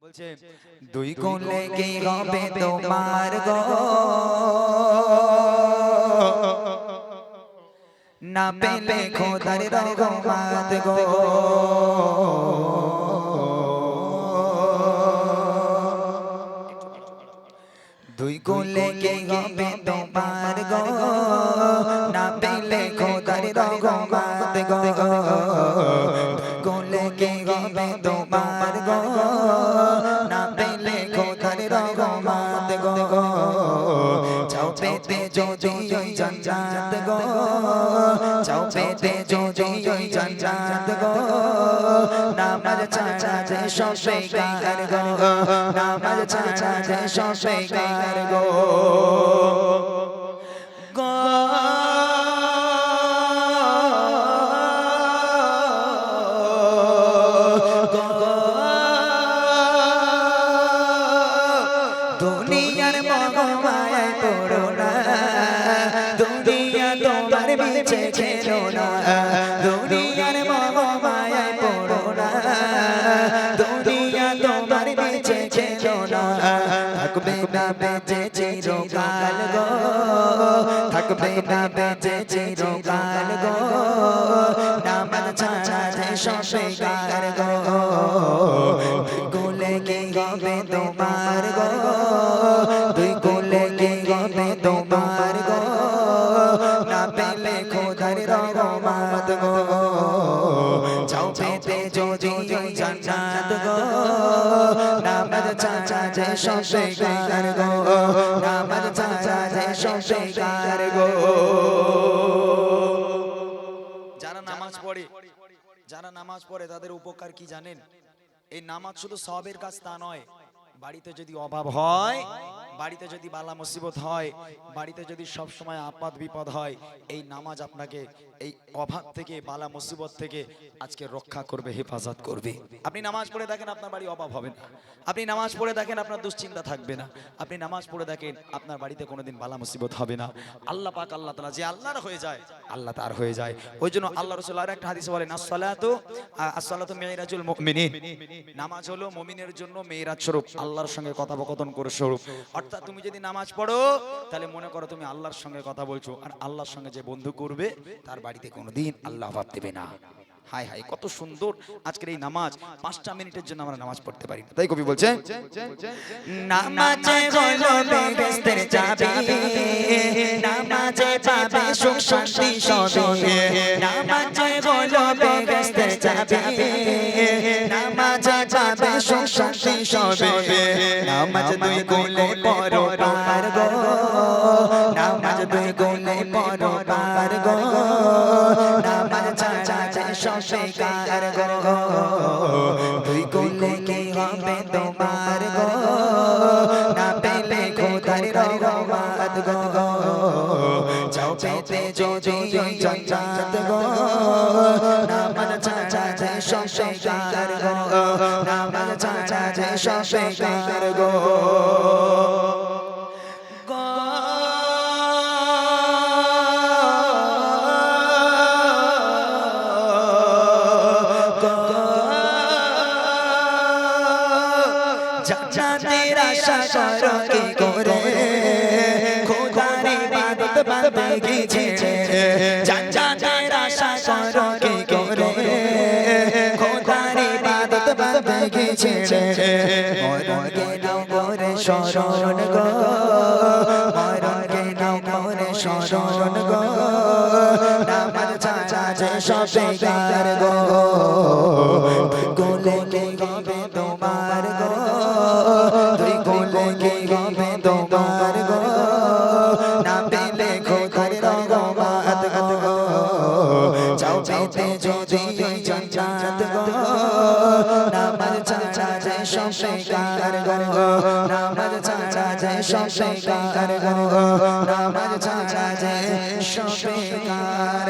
বলছে দুই কোলে কি হবে তোমার গো না পেলে খোদার রহমত গো দুই কোলে কি হবে তোমার গো না পেলে খোদার রহমত গো কোলে কি হবে তোমার গো না পেলে খোদার রহমত গো চাও পেতে যদি ওই জান্নাত গো চাও পেতে যদি ওই জান্নাত গো নামাজ ছাড়া যে সব বেকার গো নামাজ ছাড়া যে সব বেকার গো গো দুনিয়ার মোহমায় পড়ো না দুনিয়া তোমার বিছে খেলো না দুনিয়ার মোহমায় পড়ো না দুনিয়া তোমার বিছে খেলো না থাকবে না বেঁচে চিরকাল গো থাকবে না বেঁচে চিরকাল গো নামাজ ছাড়া যে সব বেকার গো কোলে কি হবে তোমার গো দুই কোলে কি হবে তোমার গো না পেলে খোদার রহমত গো চাও পেতে যদি ওই জান্নাত গো নামাজ ছাড়া যে সব বেকার গো নামাজ ছাড়া যে সব বেকার গো যারা নামাজ পড়ে তাদের উপকার কি জানেন এই নামাজ শুধু সওয়াবের কাজ তা নয় বাড়িতে যদি অভাব হয় বাড়িতে যদি বালা মুসিবত হয় বাড়িতে যদি সব সময় আপদ বিপদ হয় এই নামাজ আপনাকে এই অভাব থেকে বালা মুসিবত থেকে আজকে রক্ষা করবে হেফাজত করবে আপনি নামাজ পড়ে দেখেন আপনার বাড়ি অভাব হবে না আপনি নামাজ পড়ে দেখেন আপনার দুশ্চিন্তা থাকবে না আপনি নামাজ পড়ে দেখেন আপনার বাড়িতে কোনোদিন বালা মুসিবত হবে না আল্লাহ পাক আল্লাহ তাআলা যে আল্লাহর হয়ে যায় আল্লাহ তার হয়ে যায় ওইজন্য আল্লাহ রাসূল আর একটা হাদিসে বলেন আসসালাতু মিরাজুল মুমিনিন নামাজ হলো মুমিনের জন্য মেরাজ স্বরূপ আল্লাহর সঙ্গে কথোপকথন করে স্বরূপ অর্থাৎ তুমি যদি নামাজ পড়ো তাহলে মনে করো তুমি আল্লাহর সঙ্গে কথা বলছো আর আল্লাহর সঙ্গে যে বন্ধু করবে তার বাড়িতে কোনোদিন আল্লাহ ভাব দেবে না হাই হাই কত সুন্দর আজকের এই নামাজ 5টা মিনিটের জন্য আমরা নামাজ পড়তে পারি তাই কবি বলছেন নামাজে হলো বেহেশতের চাবি নামাজে পাবে সুখ শান্তি সবে নামাজে হলো বেহেশতের চাবি নামাজে পাবে সুখ শান্তি সবে নামাজ দুই কোলে পড়ো পার গো নামাজ দুই কোলে পড়ো পার গো নামাজ ছাড়া সব বেকার গো দুই কোলে কি হবে তোমার গো না পেলে খোদার রহমত গো চাও পেতে যদি ওই জান্নাত গো নামাজ ছাড়া যে সব বেকার গো নামাজ ছাড়া যে সব বেকার গো জান্নাতের আশা করো কি করে খোদার ইবাদত বান্দগি ছেড়ে জান্নাতের আশা করো কি করে খোদার ইবাদত বান্দগি ছেড়ে মরণকে নাও করে শরণ গো মরণকে নাও করে শরণ গো নামাজ ছাড়া যে সব বেকার গো কোলে কি হবে তোমার গো দুই কোলে কি হবে তোমার গো না পেলে খোদার রহমত গো চাও পেতে যদি ওই জান্নাত গো নামাজ ছাড়া যে সব বেকার গো নামাজ ছাড়া যে সব বেকার গো নামাজ ছাড়া যে সব বেকার